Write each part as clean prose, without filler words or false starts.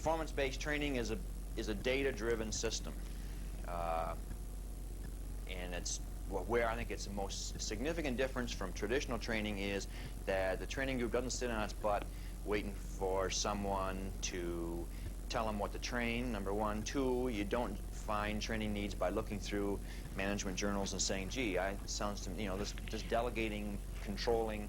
performance-based training is a data-driven system, and it's where I think it's the most significant difference from traditional training is that the training group doesn't sit on its butt waiting for someone to tell them what to train, number one. Two, you don't find training needs by looking through management journals and saying, gee, it sounds to me, this delegating, controlling,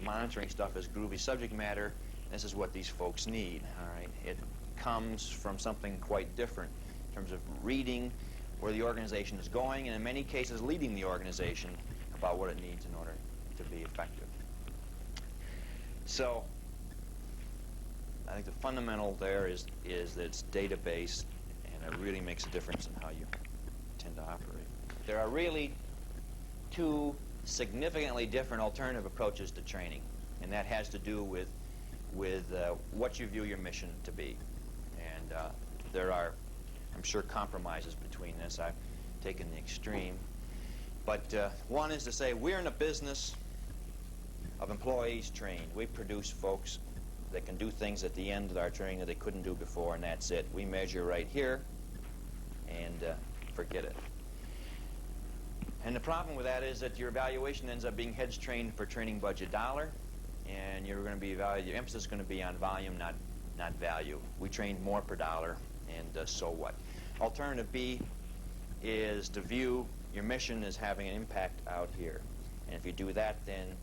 monitoring stuff is groovy subject matter. This is what these folks need, all right? It comes from something quite different in terms of reading where the organization is going, and in many cases leading the organization about what it needs in order to be effective. So I think the fundamental there is that it's data-based, and it really makes a difference in how you tend to operate. There are really two significantly different alternative approaches to training, and that has to do with what you view your mission to be. And there are, I'm sure, compromises between this. I've taken the extreme. But one is to say we're in a business of employees trained. We produce folks that can do things at the end of our training that they couldn't do before, and that's it. We measure right here and forget it. And the problem with that is that your evaluation ends up being heads trained per training budget dollar, and you're going to be your emphasis is going to be on volume, not value. We trained more per dollar, and so what? Alternative B is to view your mission as having an impact out here. And if you do that, then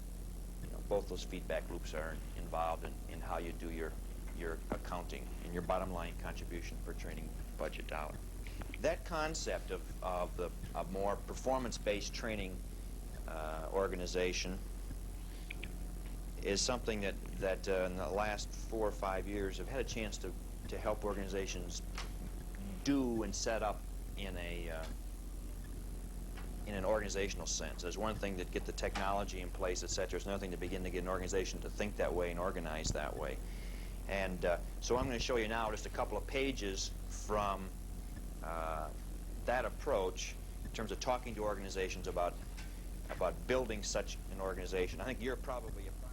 both those feedback loops are involved in how you do your accounting and your bottom line contribution per training budget dollar. That concept of a more performance-based training organization is something that in the last 4 or 5 years have had a chance to help organizations do and set up in an organizational sense. There's one thing to get the technology in place, etc. There's another thing to begin to get an organization to think that way and organize that way. And so I'm going to show you now just a couple of pages from that approach in terms of talking to organizations about building such an organization. I think you're probably a part.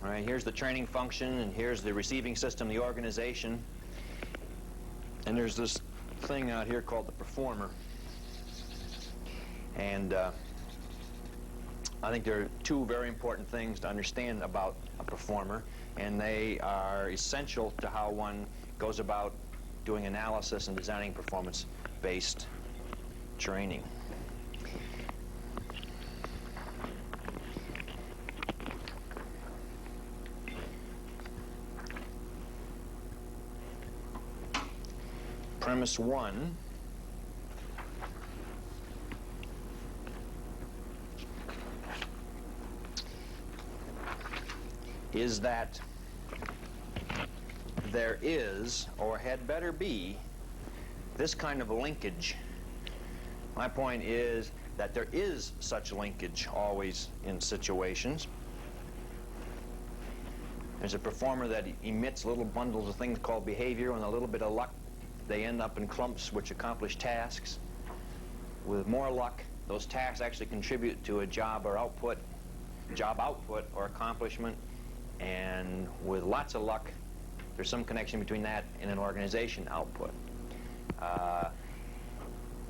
All right, here's the training function, and here's the receiving system, the organization. And there's this thing out here called the performer. And I think there are two very important things to understand about a performer, and they are essential to how one goes about doing analysis and designing performance-based training. Premise one is that there is, or had better be, this kind of linkage. My point is that there is such linkage always in situations. There's a performer that emits little bundles of things called behavior, and a little bit of luck they end up in clumps which accomplish tasks. With more luck, those tasks actually contribute to a job output or accomplishment, and with lots of luck, there's some connection between that and an organization output.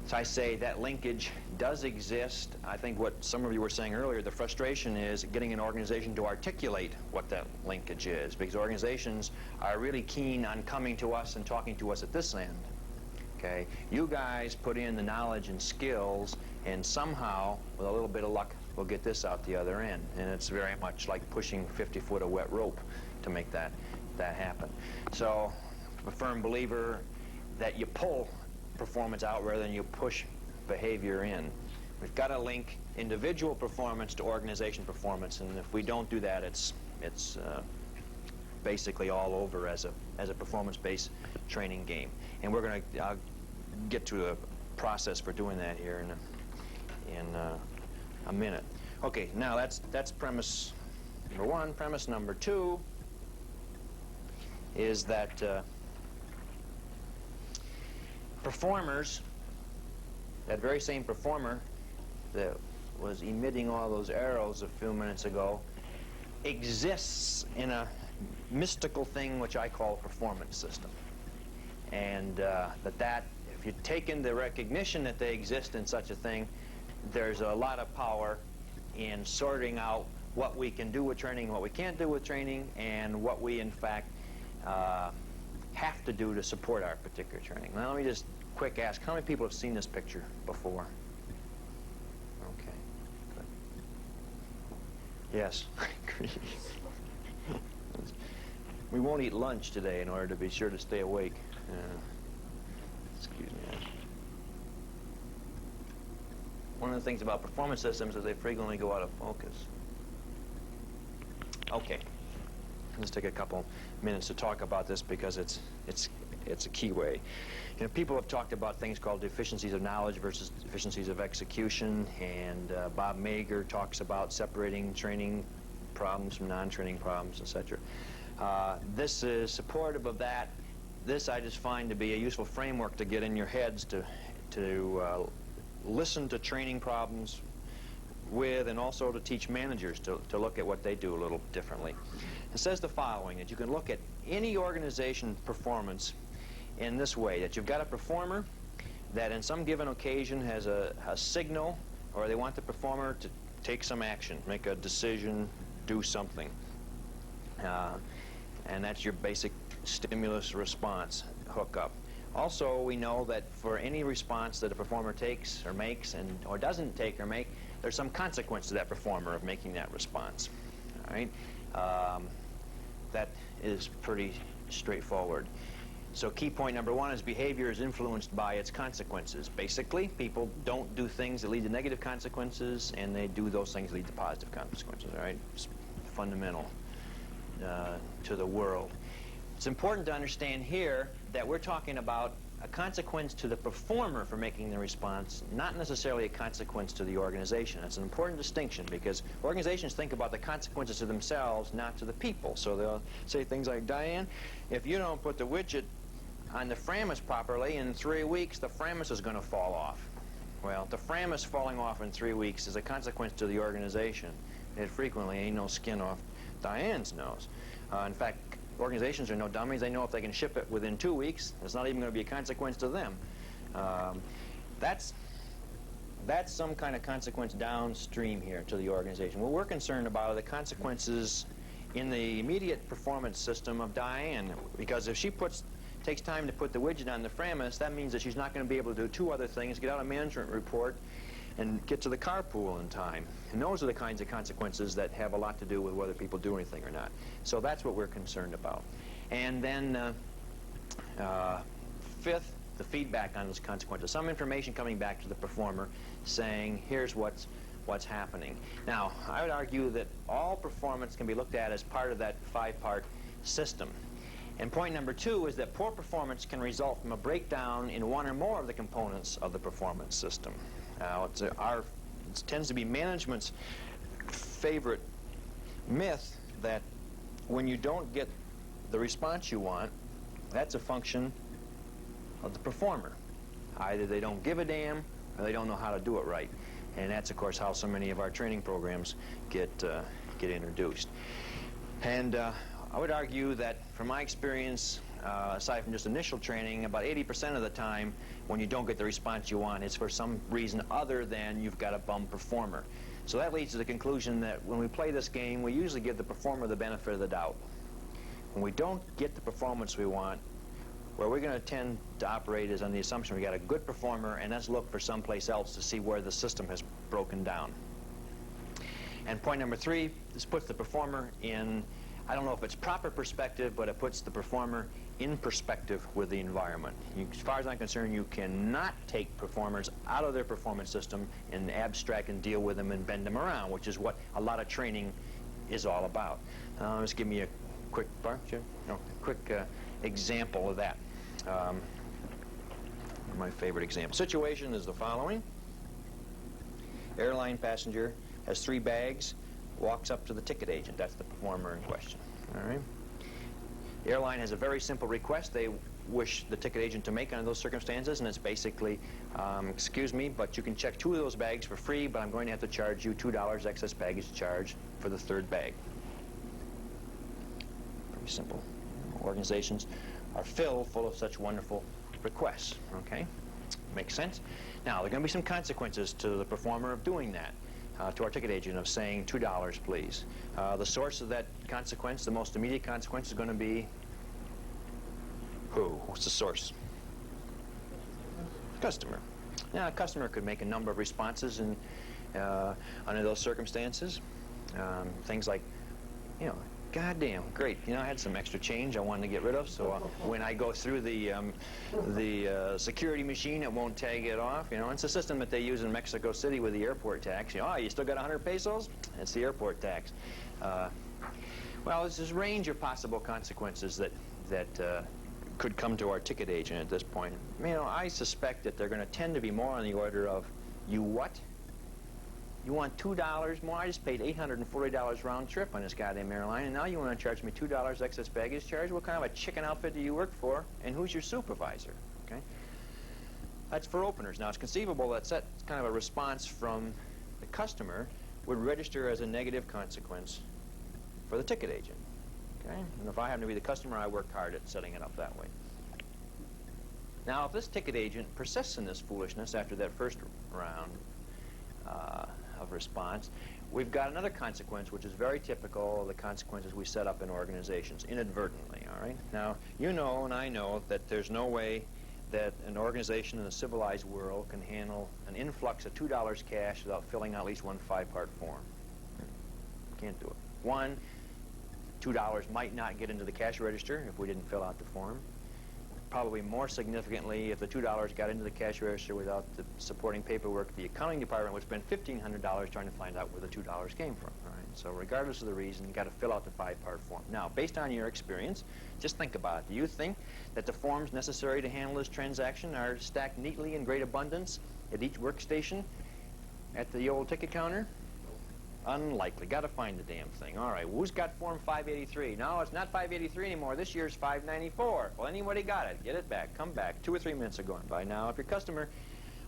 So I say that linkage does exist. I think what some of you were saying earlier, the frustration is getting an organization to articulate what that linkage is, because organizations are really keen on coming to us and talking to us at this end. Okay, you guys put in the knowledge and skills, and somehow, with a little bit of luck, we'll get this out the other end. And it's very much like pushing 50 foot of wet rope to make that happen. So I'm a firm believer that you pull performance out rather than you push behavior in. We've got to link individual performance to organization performance, and if we don't do that, it's basically all over as a performance-based training game. And we're going to get to a process for doing that here in a minute. Okay, now that's premise number one. Premise number two is that performers, that very same performer that was emitting all those arrows a few minutes ago, exists in a mystical thing which I call performance system. And if you take in the recognition that they exist in such a thing, there's a lot of power in sorting out what we can do with training, what we can't do with training, and what we in fact have to do to support our particular training. Now let me just quick ask, how many people have seen this picture before? Okay, good. Yes. We won't eat lunch today in order to be sure to stay awake. Excuse me. One of the things about performance systems is they frequently go out of focus. Okay. Let's take a couple minutes to talk about this because it's a key way. You know, people have talked about things called deficiencies of knowledge versus deficiencies of execution, and Bob Mager talks about separating training problems from non-training problems, etc. This is supportive of that. This I just find to be a useful framework to get in your heads to listen to training problems with, and also to teach managers to look at what they do a little differently. It says the following, that you can look at any organization performance in this way, that you've got a performer that in some given occasion has a signal, or they want the performer to take some action, make a decision, do something. And that's your basic stimulus response hookup. Also, we know that for any response that a performer takes or makes or doesn't take or make, there's some consequence to that performer of making that response. All right? That is pretty straightforward. So key point number one is behavior is influenced by its consequences. Basically, people don't do things that lead to negative consequences, and they do those things that lead to positive consequences. All right? It's fundamental to the world. It's important to understand here that we're talking about a consequence to the performer for making the response, not necessarily a consequence to the organization. That's an important distinction because organizations think about the consequences to themselves, not to the people. So they'll say things like, Diane, if you don't put the widget on the Framus properly, in 3 weeks the Framus is going to fall off. Well, the Framus falling off in 3 weeks is a consequence to the organization. It frequently ain't no skin off Diane's nose. In fact, organizations are no dummies. They know if they can ship it within 2 weeks, it's not even going to be a consequence to them. That's some kind of consequence downstream here to the organization. What we're concerned about are the consequences in the immediate performance system of Diane, because if she takes time to put the widget on the Framus, that means that she's not going to be able to do two other things: get out a management report and get to the carpool in time. And those are the kinds of consequences that have a lot to do with whether people do anything or not. So that's what we're concerned about. And then fifth, the feedback on those consequences. Some information coming back to the performer saying, here's what's happening. Now, I would argue that all performance can be looked at as part of that five-part system. And point number two is that poor performance can result from a breakdown in one or more of the components of the performance system. Now, it tends to be management's favorite myth that when you don't get the response you want, that's a function of the performer. Either they don't give a damn or they don't know how to do it right. And that's, of course, how so many of our training programs get introduced. And I would argue that, from my experience, aside from just initial training, about 80% of the time when you don't get the response you want, it's for some reason other than you've got a bum performer. So that leads to the conclusion that when we play this game, we usually give the performer the benefit of the doubt. When we don't get the performance we want, where we're going to tend to operate is on the assumption we got a good performer, and let's look for someplace else to see where the system has broken down. And point number three, this puts the performer in, I don't know if it's proper perspective, but it puts the performer in perspective with the environment. As far as I'm concerned, you cannot take performers out of their performance system and abstract and deal with them and bend them around, which is what a lot of training is all about. Just give me a quick example of that. My favorite example. Situation is the following. Airline passenger has 3 bags, walks up to the ticket agent. That's the performer in question. All right. The airline has a very simple request they wish the ticket agent to make under those circumstances, and it's basically, excuse me, but you can check 2 of those bags for free, but I'm going to have to charge you $2 excess baggage charge for the 3rd bag. Pretty simple. Organizations are full of such wonderful requests, okay? Makes sense? Now, there are going to be some consequences to the performer of doing that, to our ticket agent of saying $2, please. The source of that consequence, the most immediate consequence, is going to be who? What's the source? Customer. Now, a customer could make a number of responses under those circumstances. Things like, you know, goddamn, great. You know, I had some extra change I wanted to get rid of, so when I go through the security machine, it won't tag it off. You know, it's a system that they use in Mexico City with the airport tax. You know, oh, you still got 100 pesos? It's the airport tax. Well, there's this range of possible consequences that could come to our ticket agent at this point. You know, I suspect that they're going to tend to be more on the order of, you what? You want $2 more? I just paid $840 round trip on this goddamn airline, and now you want to charge me $2 excess baggage charge? What kind of a chicken outfit do you work for, and who's your supervisor? Okay, that's for openers. Now, it's conceivable that kind of a response from the customer would register as a negative consequence for the ticket agent. Okay, and if I happen to be the customer, I worked hard at setting it up that way. Now, if this ticket agent persists in this foolishness after that first round of response, we've got another consequence which is very typical of the consequences we set up in organizations, inadvertently, all right? Now, you know and I know that there's no way that an organization in the civilized world can handle an influx of $2 cash without filling out at least one 5-part form. Can't do it. One, $2 might not get into the cash register if we didn't fill out the form. Probably more significantly, if the $2 got into the cash register without the supporting paperwork, the accounting department would spend $1,500 trying to find out where the $2 came from. All right? So regardless of the reason, you've got to fill out the 5-part form. Now, based on your experience, just think about it. Do you think that the forms necessary to handle this transaction are stacked neatly in great abundance at each workstation at the old ticket counter? Unlikely. Got to find the damn thing. All right, who's got form 583? No, it's not 583 anymore. This year's 594. Well, anybody got it? Get it back. Come back. 2 or 3 minutes are going by. Now, if your customer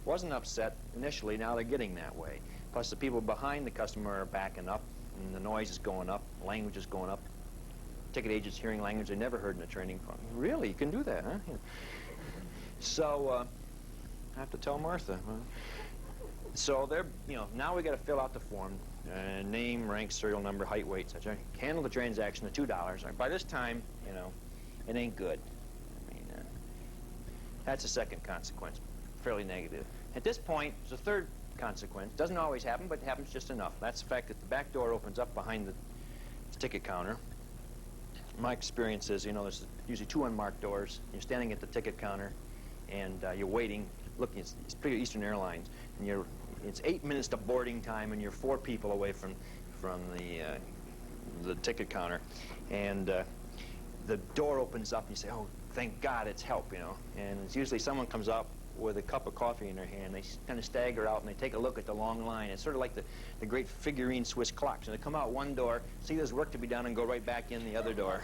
wasn't upset initially, now they're getting that way. Plus, the people behind the customer are backing up, and the noise is going up, language is going up. Ticket agents hearing language they never heard in a training program. Really? You can do that, huh? Yeah. So, I have to tell Martha. So they're, you know, now we got to fill out the form. Name, rank, serial number, height, weight, such. Handle the transaction at $2. By this time, you know, it ain't good. I mean, that's a second consequence, fairly negative. At this point, there's a third consequence. Doesn't always happen, but it happens just enough. That's the fact that the back door opens up behind the ticket counter. My experience is, you know, there's usually 2 unmarked doors. You're standing at the ticket counter, and you're waiting. Look, it's pretty Eastern Airlines, and it's 8 minutes to boarding time, and you're 4 people away from the ticket counter, and the door opens up, and you say, "Oh, thank God, it's help," you know. And it's usually someone comes up with a cup of coffee in their hand. They kind of stagger out, and they take a look at the long line. It's sort of like the great figurine Swiss clocks. And they come out one door, see there's work to be done, and go right back in the other door.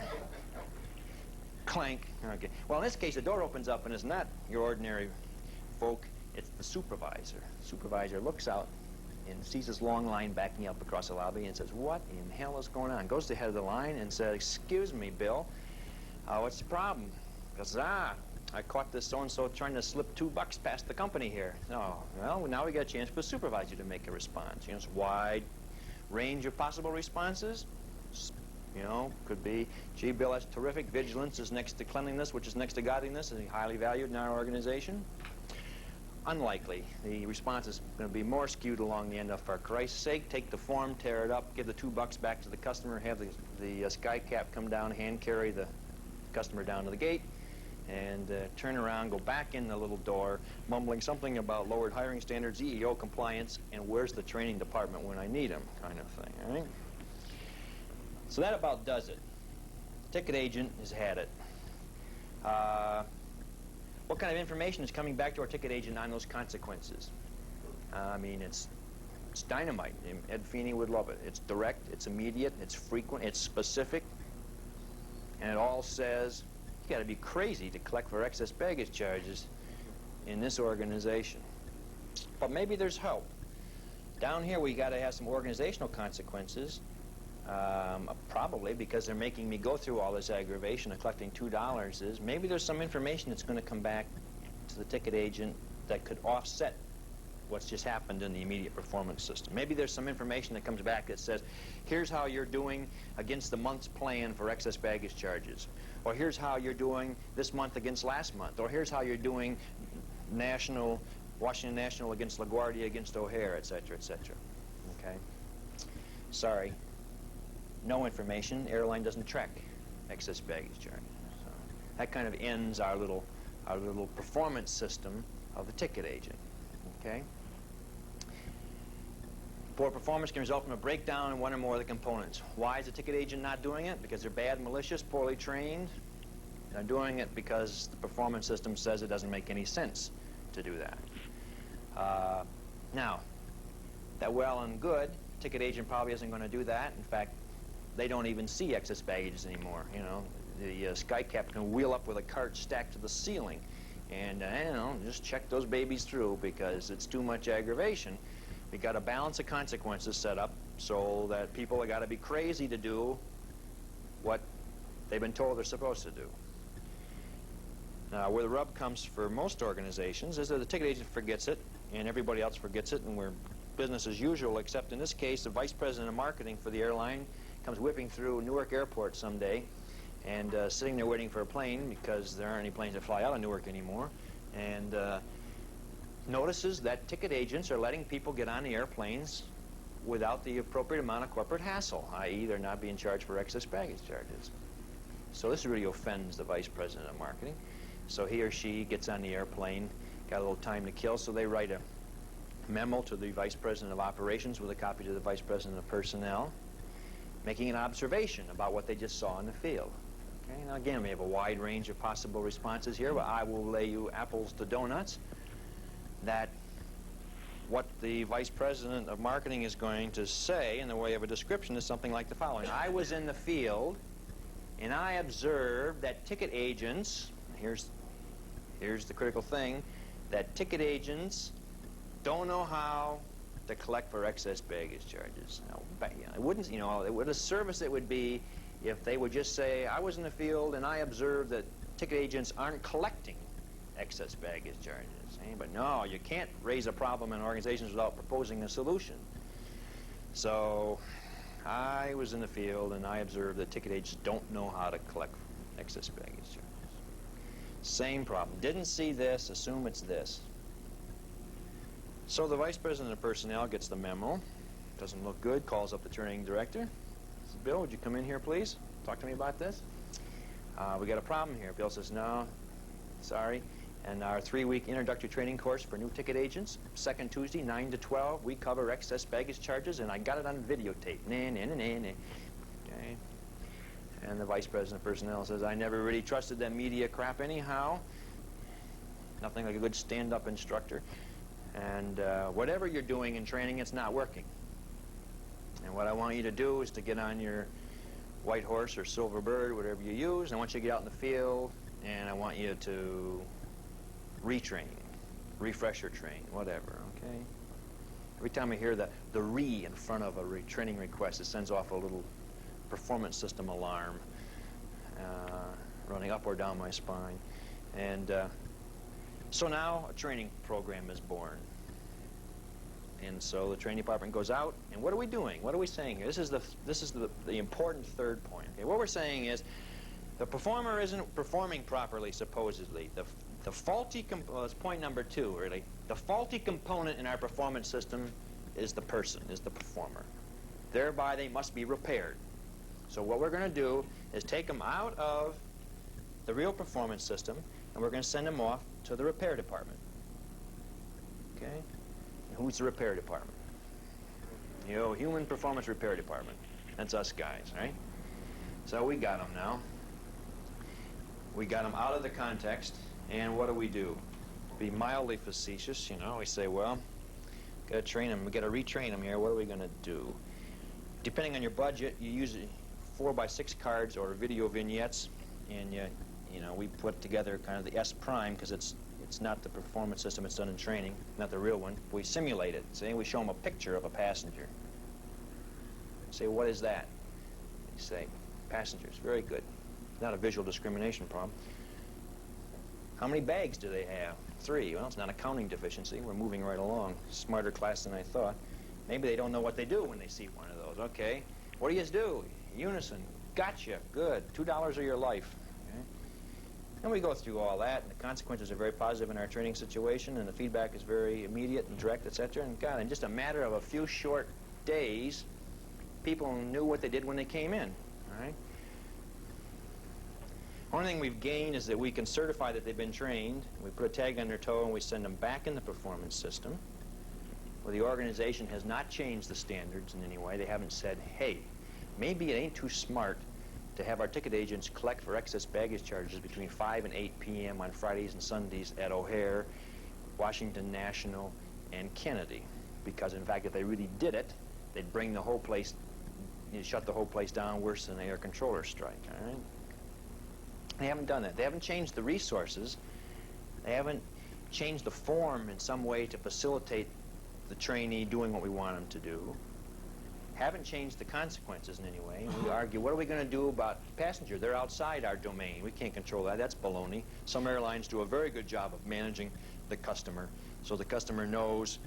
Clank. Okay. Well, in this case, the door opens up, and it's not your ordinary folk. It's the supervisor. The supervisor looks out and sees this long line backing up across the lobby and says, "What in hell is going on?" Goes to the head of the line and says, "Excuse me, Bill, what's the problem?" He goes, I caught this so-and-so trying to slip $2 past the company here. Oh, well, now we got a chance for the supervisor to make a response. You know, it's a wide range of possible responses. You know, could be, "Gee, Bill, that's terrific. Vigilance is next to cleanliness, which is next to godliness, and highly valued in our organization." Unlikely. The response is going to be more skewed along the end of, "For Christ's sake, take the form, tear it up, give the $2 back to the customer, have the sky cap come down, hand carry the customer down to the gate, and turn around, go back in the little door, mumbling something about lowered hiring standards, EEO compliance, and where's the training department when I need them," kind of thing, all right? So that about does it. The ticket agent has had it. What kind of information is coming back to our ticket agent on those consequences? I mean, it's dynamite. Ed Feeney would love it. It's direct, it's immediate, it's frequent, it's specific, and it all says, you got to be crazy to collect for excess baggage charges in this organization. But maybe there's help. Down here, we got to have some organizational consequences probably because they're making me go through all this aggravation of collecting $2, is maybe there's some information that's going to come back to the ticket agent that could offset what's just happened in the immediate performance system. Maybe there's some information that comes back that says, here's how you're doing against the month's plan for excess baggage charges, or here's how you're doing this month against last month, or here's how you're doing Washington National against LaGuardia against O'Hare, etc., etc. Okay? Sorry, no information. Airline doesn't track excess baggage charges. So that kind of ends our little performance system of the ticket agent. Okay? Poor performance can result from a breakdown in one or more of the components. Why is the ticket agent not doing it? Because they're bad, malicious, poorly trained. They're doing it because the performance system says it doesn't make any sense to do that. Now, that well and good, ticket agent probably isn't going to do that. In fact, they don't even see excess baggages anymore. You know, the sky cap can wheel up with a cart stacked to the ceiling, and you know, just check those babies through because it's too much aggravation. We got a balance of consequences set up so that people have got to be crazy to do what they've been told they're supposed to do. Now, where the rub comes for most organizations is that the ticket agent forgets it, and everybody else forgets it, and we're business as usual, except in this case, the vice president of marketing for the airline comes whipping through Newark Airport someday and sitting there waiting for a plane because there aren't any planes that fly out of Newark anymore, and notices that ticket agents are letting people get on the airplanes without the appropriate amount of corporate hassle, i.e. they're not being charged for excess baggage charges. So this really offends the vice president of marketing. So he or she gets on the airplane, got a little time to kill, so they write a memo to the vice president of operations with a copy to the vice president of personnel, making an observation about what they just saw in the field. Okay, now again, we have a wide range of possible responses here, but I will lay you apples to donuts that what the vice president of marketing is going to say in the way of a description is something like the following. I was in the field and I observed that ticket agents, here's the critical thing, that ticket agents don't know how to collect for excess baggage charges. Now, it wouldn't, you know, what a service it would be if they would just say, I was in the field and I observed that ticket agents aren't collecting excess baggage charges. But no, you can't raise a problem in organizations without proposing a solution. So I was in the field and I observed that ticket agents don't know how to collect excess baggage charges. Same problem. Didn't see this, assume it's this. So the vice president of personnel gets the memo. Doesn't look good, calls up the training director. Says, Bill, would you come in here, please? Talk to me about this. We got a problem here. Bill says, no, sorry. And our 3-week introductory training course for new ticket agents, second Tuesday, 9 to 12, we cover excess baggage charges, and I got it on videotape. Okay. And the vice president of personnel says, I never really trusted that media crap anyhow. Nothing like a good stand-up instructor. And whatever you're doing in training, it's not working. And what I want you to do is to get on your white horse or silver bird, whatever you use, and I want you to get out in the field, and I want you to retrain, refresher train, whatever, okay? Every time I hear the re in front of a training request, it sends off a little performance system alarm running up or down my spine. And so now a training program is born. And so the training department goes out, and what are we doing? What are we saying here? This is the important third point. Okay? What we're saying is the performer isn't performing properly, supposedly. The faulty, that's point number 2, really. The faulty component in our performance system is the person, is the performer. Thereby, they must be repaired. So what we're going to do is take them out of the real performance system, and we're going to send them off to the repair department. Okay? And who's the repair department? You know, human performance repair department. That's us guys, right? So we got them now. We got them out of the context. And what do? To be mildly facetious, you know, we say, well, got to train them, we got to retrain them here. What are we going to do? Depending on your budget, you use 4x6 cards or video vignettes, and you know, we put together kind of the S prime because it's not the performance system. It's done in training, not the real one. We simulate it. Say we show them a picture of a passenger. Say, what is that? You say, passengers, very good. Not a visual discrimination problem. How many bags do they have? 3. Well, it's not a counting deficiency. We're moving right along. Smarter class than I thought. Maybe they don't know what they do when they see one of those. Okay. What do you do? Unison. Gotcha. Good. $2 of your life. Okay. And we go through all that, and the consequences are very positive in our training situation, and the feedback is very immediate and direct, etc. And God, in just a matter of a few short days, people knew what they did when they came in. All right. One thing we've gained is that we can certify that they've been trained. We put a tag on their toe and we send them back in the performance system, where the organization has not changed the standards in any way. They haven't said, hey, maybe it ain't too smart to have our ticket agents collect for excess baggage charges between 5 and 8 p.m. on Fridays and Sundays at O'Hare, Washington National, and Kennedy. Because, in fact, if they really did it, they'd bring the whole place, shut the whole place down worse than an air controller strike, all right? They haven't done that. They haven't changed the resources. They haven't changed the form in some way to facilitate the trainee doing what we want them to do. Haven't changed the consequences in any way. And we argue, what are we going to do about passengers? They're outside our domain. We can't control that. That's baloney. Some airlines do a very good job of managing the customer, so the customer knows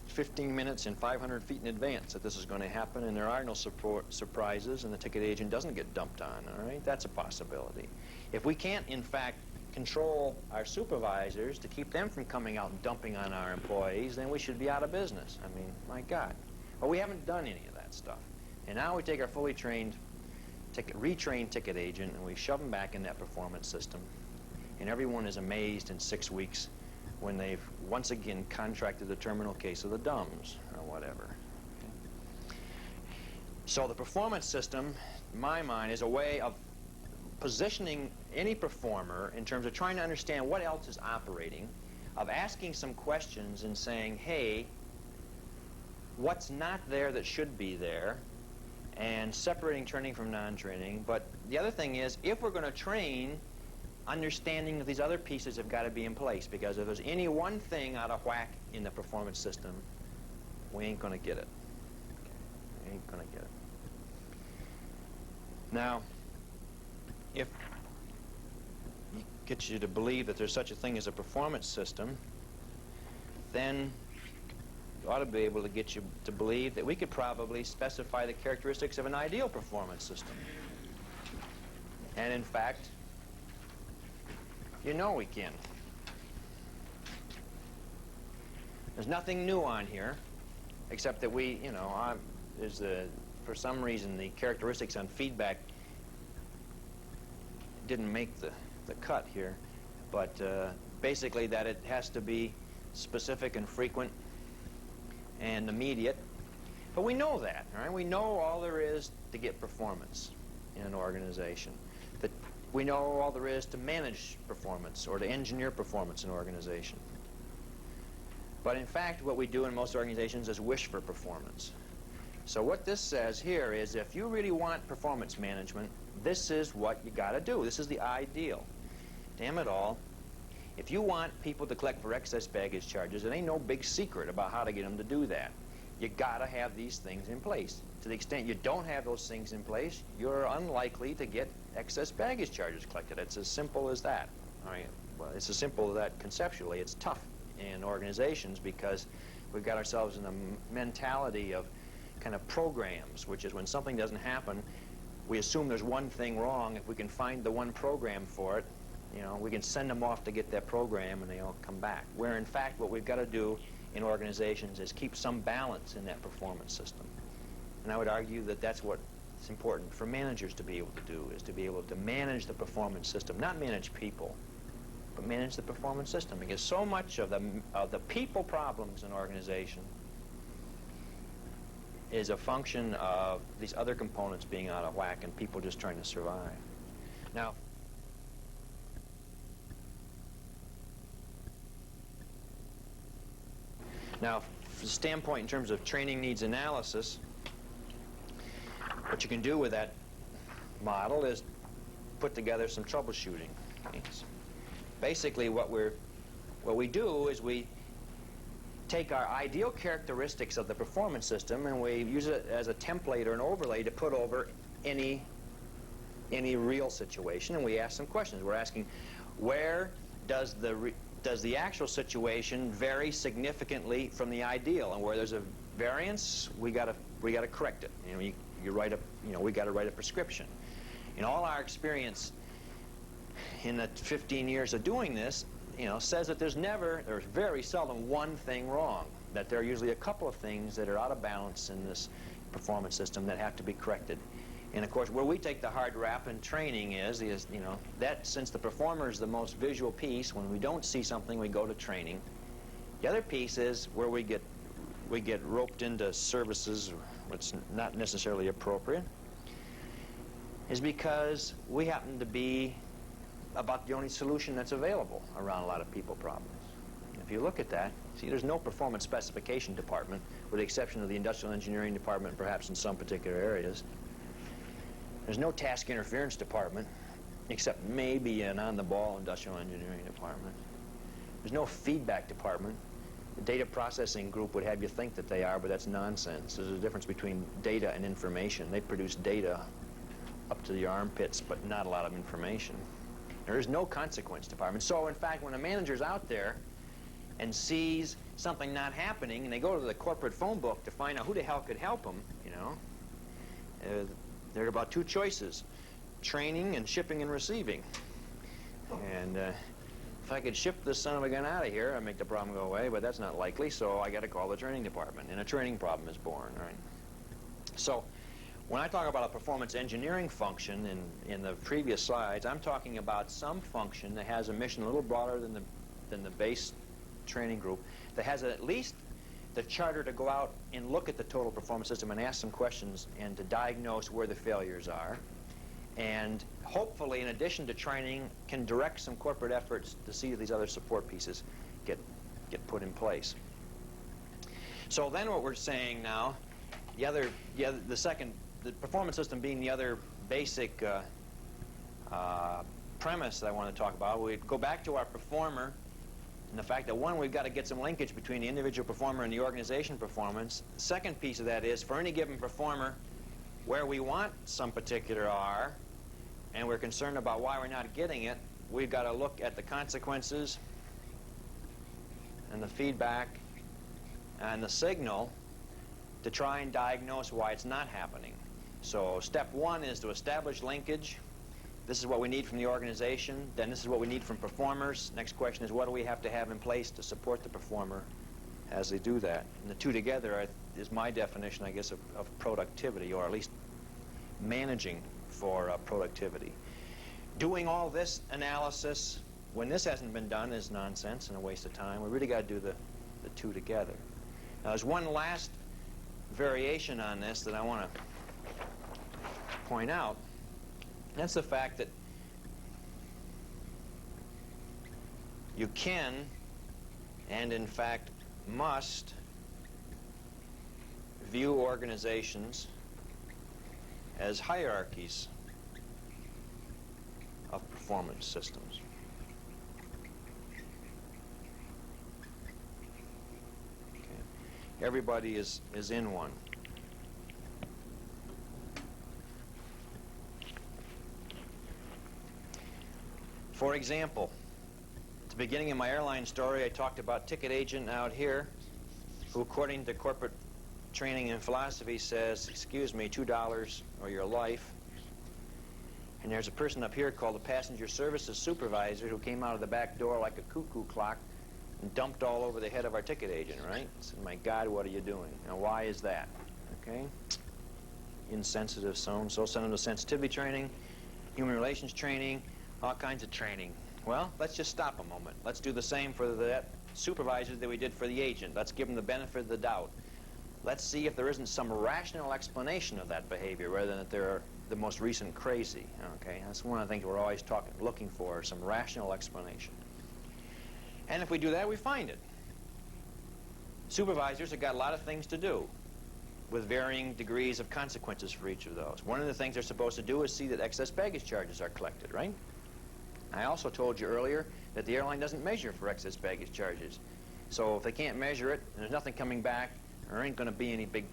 15 minutes and 500 feet in advance that this is going to happen, and there are no surprises, and the ticket agent doesn't get dumped on, all right? That's a possibility. If we can't, in fact, control our supervisors to keep them from coming out and dumping on our employees, then we should be out of business. I mean, my God. Well, we haven't done any of that stuff. And now we take our fully trained, retrained ticket agent, and we shove them back in that performance system. And everyone is amazed in 6 weeks when they've once again contracted the terminal case of the dumbs, or whatever. Okay. So the performance system, in my mind, is a way of positioning any performer in terms of trying to understand what else is operating, of asking some questions and saying, hey, what's not there that should be there, and separating training from non-training. But the other thing is, if we're going to train, understanding that these other pieces have got to be in place, because if there's any one thing out of whack in the performance system, we ain't going to get it. Okay. We ain't going to get it. Now, if you get you to believe that there's such a thing as a performance system, then you ought to be able to get you to believe that we could probably specify the characteristics of an ideal performance system. And in fact, you know we can. There's nothing new on here, except that we, you know, for some reason the characteristics on feedback didn't make the cut here, but basically that it has to be specific and frequent and immediate. But we know that, all right? We know all there is to get performance in an organization. That we know all there is to manage performance or to engineer performance in an organization. But in fact, what we do in most organizations is wish for performance. So what this says here is, if you really want performance management, this is what you got to do. This is the ideal. Damn it all. If you want people to collect for excess baggage charges, it ain't no big secret about how to get them to do that. You got to have these things in place. To the extent you don't have those things in place, you're unlikely to get excess baggage charges collected. It's as simple as that. All right. Well, it's as simple as that conceptually. It's tough in organizations because we've got ourselves in a mentality of kind of programs, which is when something doesn't happen, we assume there's one thing wrong. If we can find the one program for it, you know, we can send them off to get that program and they'll come back. Where in fact what we've got to do in organizations is keep some balance in that performance system. And I would argue that that's what it's important for managers to be able to do, is to be able to manage the performance system, not manage people, but manage the performance system. Because so much of the people problems in an organization is a function of these other components being out of whack and people just trying to survive. Now, from the standpoint in terms of training needs analysis, what you can do with that model is put together some troubleshooting. Basically, what we do is we take our ideal characteristics of the performance system and we use it as a template or an overlay to put over any any real situation, and we ask some questions. We're asking, where does the actual situation vary significantly from the ideal? And where there's a variance, we gotta correct it. We gotta write a prescription. In all our experience in the 15 years of doing this, says that there's very seldom one thing wrong. That there are usually a couple of things that are out of balance in this performance system that have to be corrected. And of course, where we take the hard rap in training is that since the performer is the most visual piece, when we don't see something, we go to training. The other piece is where we get roped into services which not necessarily appropriate, is because we happen to be about the only solution that's available around a lot of people problems. If you look at that, see, there's no performance specification department, with the exception of the industrial engineering department, perhaps in some particular areas. There's no task interference department, except maybe an on-the-ball industrial engineering department. There's no feedback department. The data processing group would have you think that they are, but that's nonsense. There's a difference between data and information. They produce data up to the armpits, but not a lot of information. There is no consequence department. So, in fact, when a manager's out there and sees something not happening, and they go to the corporate phone book to find out who the hell could help them, there are about two choices: training and shipping and receiving. And if I could ship this son of a gun out of here, I'd make the problem go away, but that's not likely, so I got to call the training department, and a training problem is born. Right? So, when I talk about a performance engineering function in the previous slides, I'm talking about some function that has a mission a little broader than the base training group, that has at least the charter to go out and look at the total performance system and ask some questions and to diagnose where the failures are, and hopefully, in addition to training, can direct some corporate efforts to see that these other support pieces get put in place. So then what we're saying now, the performance system being the other basic premise that I want to talk about, we go back to our performer and the fact that, one, we've got to get some linkage between the individual performer and the organization performance. The second piece of that is, for any given performer, where we want some particular R, and we're concerned about why we're not getting it, we've got to look at the consequences and the feedback and the signal to try and diagnose why it's not happening. So step one is to establish linkage. This is what we need from the organization. Then this is what we need from performers. Next question is, what do we have to have in place to support the performer as they do that? And the two together is my definition, I guess, of productivity, or at least managing for productivity. Doing all this analysis when this hasn't been done is nonsense and a waste of time. We really got to do the two together. Now, there's one last variation on this that I want to point out. That's the fact that you can, and in fact must, view organizations as hierarchies of performance systems. Okay. Everybody is in one. For example, at the beginning of my airline story, I talked about ticket agent out here, who, according to corporate training and philosophy, says, excuse me, $2 or your life. And there's a person up here called the passenger services supervisor, who came out of the back door like a cuckoo clock and dumped all over the head of our ticket agent, right? Said, my God, what are you doing? Now, why is that? Okay? Insensitive, so send them to sensitivity training, human relations training, all kinds of training. Well, let's just stop a moment. Let's do the same for that supervisor that we did for the agent. Let's give them the benefit of the doubt. Let's see if there isn't some rational explanation of that behavior, rather than that they're the most recent crazy. Okay, that's one of the things we're always looking for, some rational explanation. And if we do that, we find it. Supervisors have got a lot of things to do, with varying degrees of consequences for each of those. One of the things they're supposed to do is see that excess baggage charges are collected, right? I also told you earlier that the airline doesn't measure for excess baggage charges. So if they can't measure it, and there's nothing coming back, there ain't going to be any big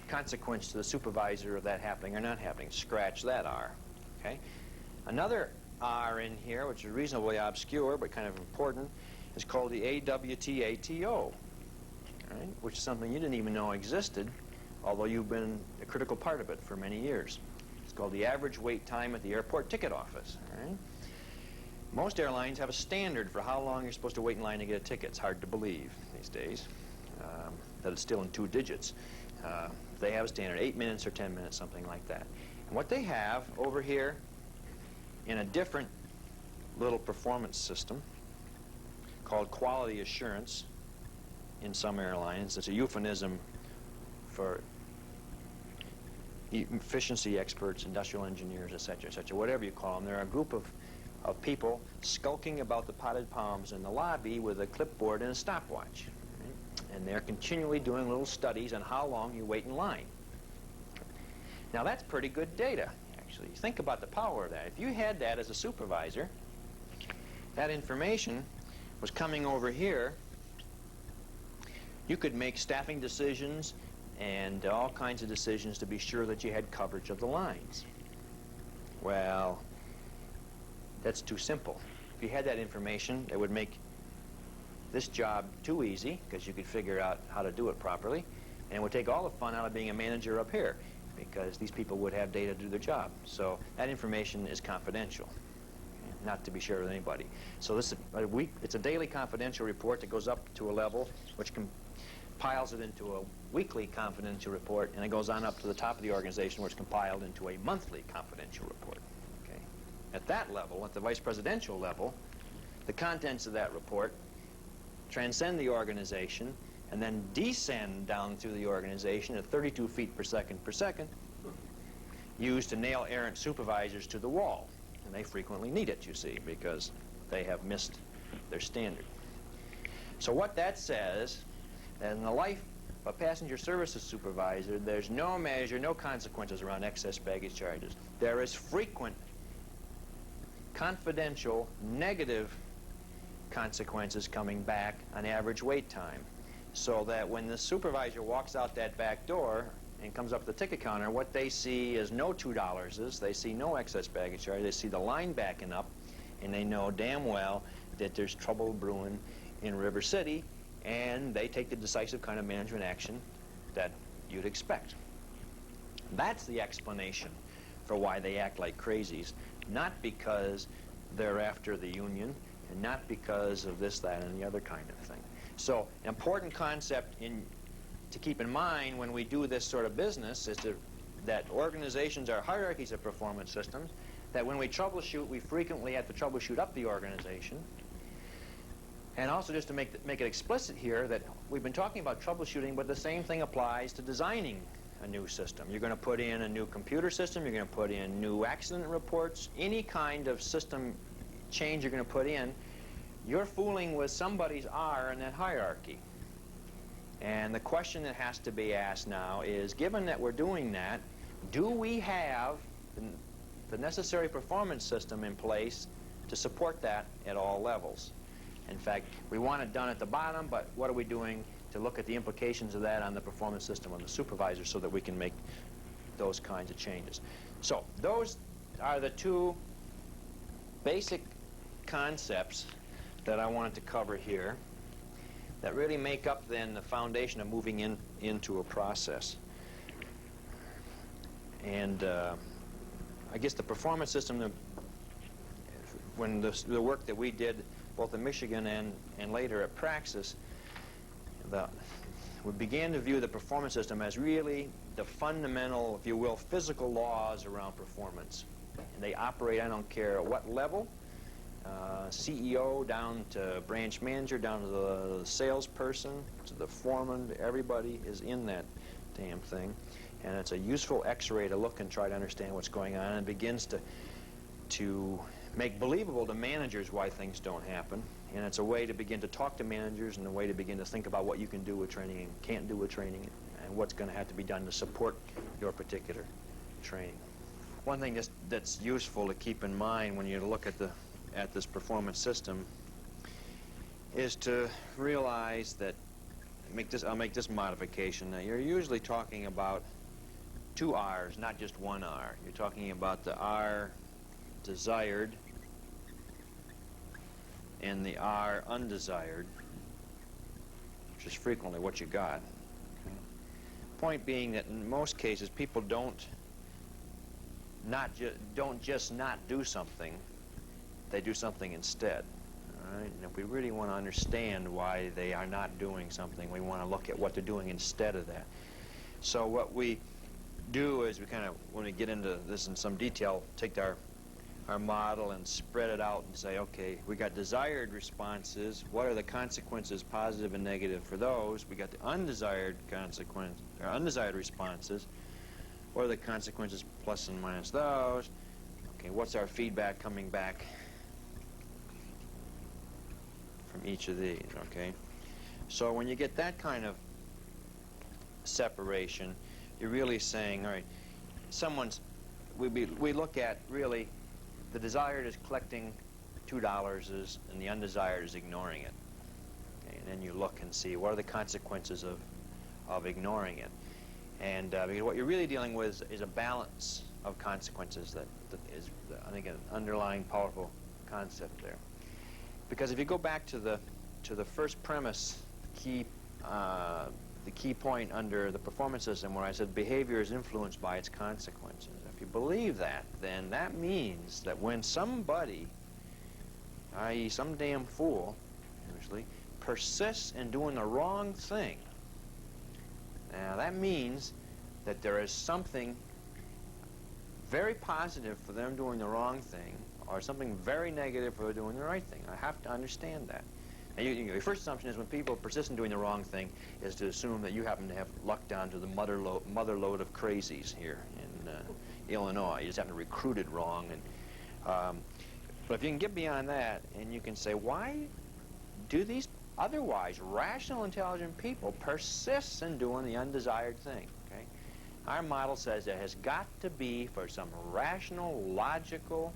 consequence to the supervisor of that happening or not happening. Scratch that R. Okay? Another R in here, which is reasonably obscure but kind of important, is called the AWTATO, right? Which is something you didn't even know existed, although you've been a critical part of it for many years. It's called the average wait time at the airport ticket office. Right? Most airlines have a standard for how long you're supposed to wait in line to get a ticket. It's hard to believe these days that it's still in 2 digits. They have a standard, 8 minutes or 10 minutes, something like that. And what they have over here in a different little performance system called quality assurance in some airlines. It's a euphemism for efficiency experts, industrial engineers, etc., whatever you call them. They're a group of people skulking about the potted palms in the lobby with a clipboard and a stopwatch. Right? And they're continually doing little studies on how long you wait in line. Now that's pretty good data, actually. Think about the power of that. If you had that as a supervisor, that information was coming over here, you could make staffing decisions and all kinds of decisions to be sure that you had coverage of the lines. Well, that's too simple. If you had that information, it would make this job too easy because you could figure out how to do it properly, and it would take all the fun out of being a manager up here because these people would have data to do their job. So that information is confidential, not to be shared with anybody. So this is it's a daily confidential report that goes up to a level which compiles it into a weekly confidential report, and it goes on up to the top of the organization where it's compiled into a monthly confidential report. Okay? At that level, at the vice presidential level, the contents of that report transcend the organization and then descend down through the organization at 32 feet per second, used to nail errant supervisors to the wall. And they frequently need it, you see, because they have missed their standard. So what that says, that in the life of a passenger services supervisor, there's no measure, no consequences around excess baggage charges. There is frequent, confidential, negative consequences coming back on average wait time. So that when the supervisor walks out that back door and comes up to the ticket counter, what they see is no $2s, they see no excess baggage charge, they see the line backing up, and they know damn well that there's trouble brewing in River City, and they take the decisive kind of management action that you'd expect. That's the explanation for why they act like crazies, not because they're after the union, and not because of this, that, and the other kind of thing. So an important concept to keep in mind when we do this sort of business is that organizations are hierarchies of performance systems, that when we troubleshoot, we frequently have to troubleshoot up the organization. And also just to make it explicit here that we've been talking about troubleshooting, but the same thing applies to designing a new system. You're going to put in a new computer system, you're going to put in new accident reports, any kind of system change you're going to put in, you're fooling with somebody's R in that hierarchy. And the question that has to be asked now is, given that we're doing that, do we have the necessary performance system in place to support that at all levels? In fact, we want it done at the bottom, but what are we doing to look at the implications of that on the performance system of the supervisor so that we can make those kinds of changes? So those are the two basic concepts that I wanted to cover here that really make up then the foundation of moving into a process. And I guess the performance system, when the work that we did both in Michigan and later at Praxis, we began to view the performance system as really the fundamental, if you will, physical laws around performance. And they operate, I don't care at what level, CEO down to branch manager, down to the salesperson, to the foreman, everybody is in that damn thing. And it's a useful x-ray to look and try to understand what's going on, and it begins to make believable to managers why things don't happen. And it's a way to begin to talk to managers and a way to begin to think about what you can do with training and can't do with training and what's going to have to be done to support your particular training. One thing that's useful to keep in mind when you look at this performance system is to realize that I'll make this modification. Now, you're usually talking about two R's, not just one R. You're talking about the R desired and the R undesired, which is frequently what you got. Okay. Point being that in most cases people don't just not do something, they do something instead. All right? And if we really want to understand why they are not doing something, we want to look at what they're doing instead of that. So what we do is we kind of, when we get into this in some detail, take our model and spread it out and say, okay, we got desired responses. What are the consequences, positive and negative, for those? We got the undesired consequence, or undesired responses. What are the consequences, plus and minus those? Okay, what's our feedback coming back from each of these? Okay, so when you get that kind of separation, you're really saying, all right, we look at really, the desired is collecting $2 and the undesired is ignoring it. Okay, and then you look and see what are the consequences of ignoring it. And because what you're really dealing with is a balance of consequences that is, I think, an underlying powerful concept there. Because if you go back to the first premise, the key point under the performance system where I said behavior is influenced by its consequences. If you believe that, then that means that when somebody, i.e. some damn fool, usually, persists in doing the wrong thing, now that means that there is something very positive for them doing the wrong thing or something very negative for doing the right thing. I have to understand that. And your first assumption is when people persist in doing the wrong thing is to assume that you happen to have lucked down to the mother load of crazies here in Illinois. You just happen to recruited wrong. And but if you can get beyond that and you can say, why do these otherwise rational, intelligent people persist in doing the undesired thing? Okay, our model says there has got to be, for some rational, logical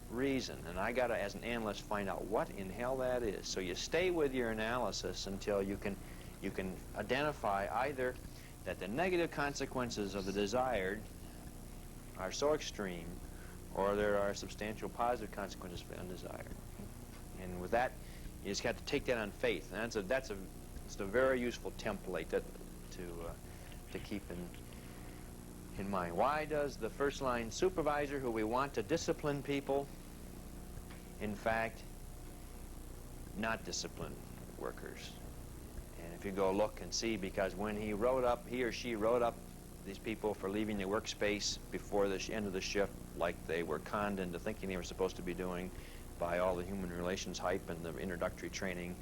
reason, and I got to, as an analyst, find out what in hell that is. So you stay with your analysis until you can identify either that the negative consequences of the desired are so extreme, or there are substantial positive consequences for the undesired. And with that, you just have to take that on faith. And it's a very useful template to keep in mind. Why does the first line supervisor, who we want to discipline people, in fact not discipline workers? And if you go look and see, because when he or she wrote up these people for leaving the workspace before the end of the shift, like they were conned into thinking they were supposed to be doing by all the human relations hype and the introductory training,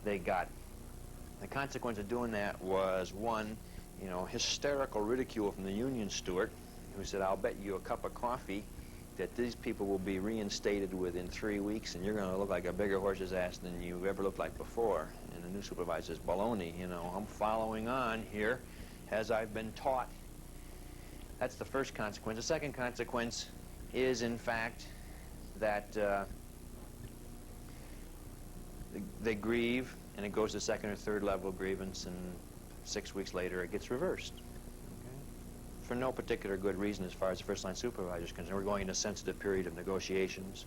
they got, the consequence of doing that was, one, hysterical ridicule from the union steward, who said, I'll bet you a cup of coffee that these people will be reinstated within 3 weeks, and you're going to look like a bigger horse's ass than you ever looked like before. And the new supervisor says, baloney, I'm following on here as I've been taught. That's the first consequence. The second consequence is, in fact, that they grieve, and it goes to second or third level grievance, and 6 weeks later it gets reversed. Okay? For no particular good reason as far as the first-line supervisor is concerned. We're going into a sensitive period of negotiations,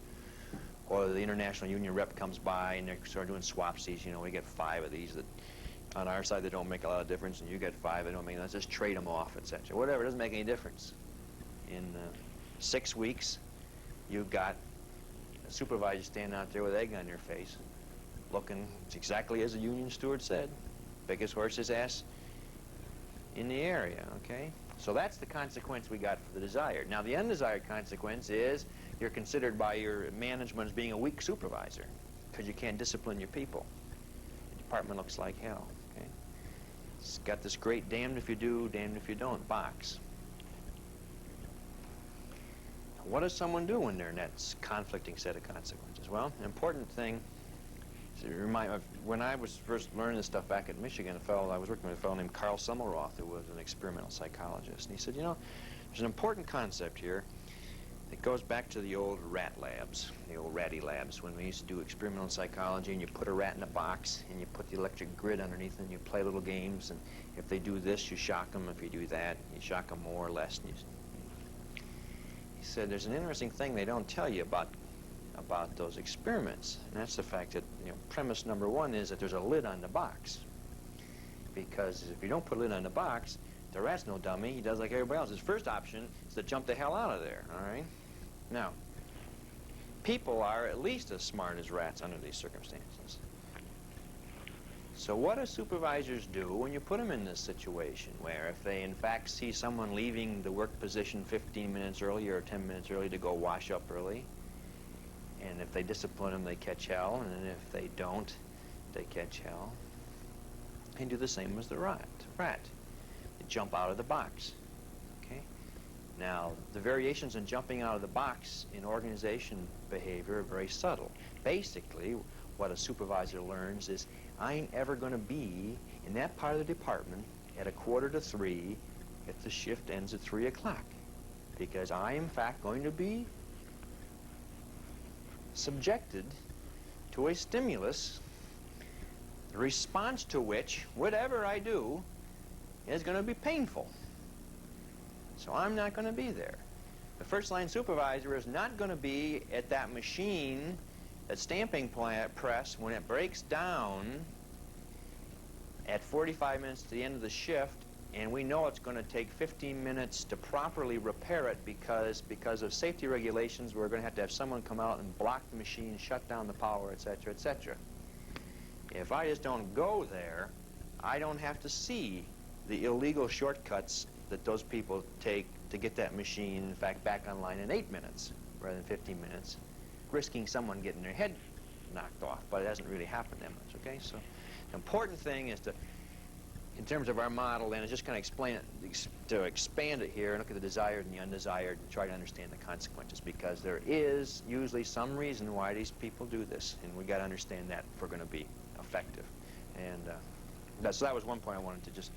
or the international union rep comes by and they're sort of doing swapsies. We get 5 of these that on our side they don't make a lot of difference, and you get 5 that don't make, let's just trade them off, etc. Whatever, it doesn't make any difference. In 6 weeks, you've got a supervisor standing out there with egg on your face, looking exactly as the union steward said, biggest horse's ass in the area, okay? So that's the consequence we got for the desired. Now, the undesired consequence is you're considered by your management as being a weak supervisor because you can't discipline your people. The department looks like hell, okay? It's got this great damned if you do, damned if you don't box. What does someone do when they're in that conflicting set of consequences? Well, an important thing, when I was first learning this stuff back at Michigan, I was working with a fellow named Carl Semmelroth, who was an experimental psychologist. And he said, there's an important concept here that goes back to the old rat labs, the old ratty labs, when we used to do experimental psychology, and you put a rat in a box, and you put the electric grid underneath, and you play little games, and if they do this, you shock them. If you do that, you shock them more or less. he said, there's an interesting thing they don't tell you about those experiments, and that's the fact that, premise number one is that there's a lid on the box. Because if you don't put a lid on the box, the rat's no dummy. He does like everybody else. His first option is to jump the hell out of there, all right? Now, people are at least as smart as rats under these circumstances. So what do supervisors do when you put them in this situation where if they in fact see someone leaving the work position 15 minutes early or 10 minutes early to go wash up early, and if they discipline them, they catch hell, and if they don't, they catch hell, and do the same as the rat. They jump out of the box, okay? Now, the variations in jumping out of the box in organization behavior are very subtle. Basically, what a supervisor learns is, I ain't ever going to be in that part of the department at 2:45 if the shift ends at 3 o'clock, because I am in fact going to be subjected to a stimulus, the response to which, whatever I do, is going to be painful. So I'm not going to be there. The first line supervisor is not going to be at that machine, that stamping press, when it breaks down at 45 minutes to the end of the shift, and we know it's going to take 15 minutes to properly repair it because of safety regulations. We're going to have someone come out and block the machine, shut down the power, etc., etc. If I just don't go there, I don't have to see the illegal shortcuts that those people take to get that machine, in fact, back online in 8 minutes rather than 15 minutes, risking someone getting their head knocked off. But it hasn't really happened that much, okay? So the important thing is to, in terms of our model, then, is just kind of explain it, to expand it here and look at the desired and the undesired and try to understand the consequences, because there is usually some reason why these people do this, and we got to understand that if we're going to be effective. And so that was one point I wanted to just,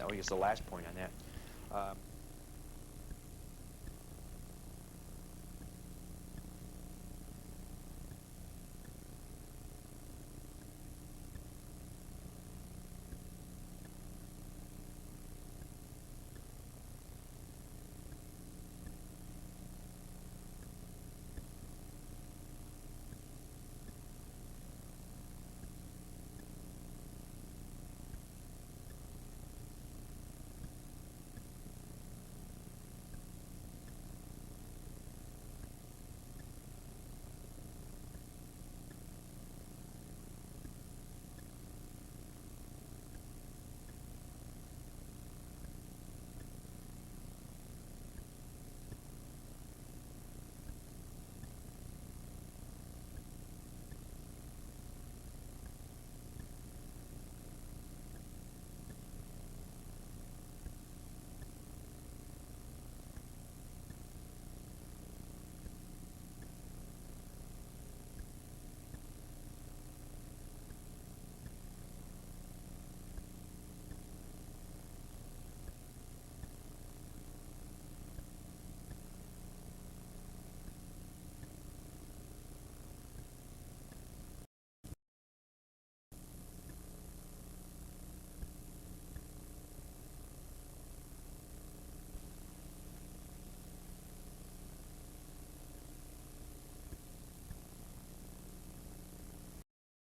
I guess the last point on that.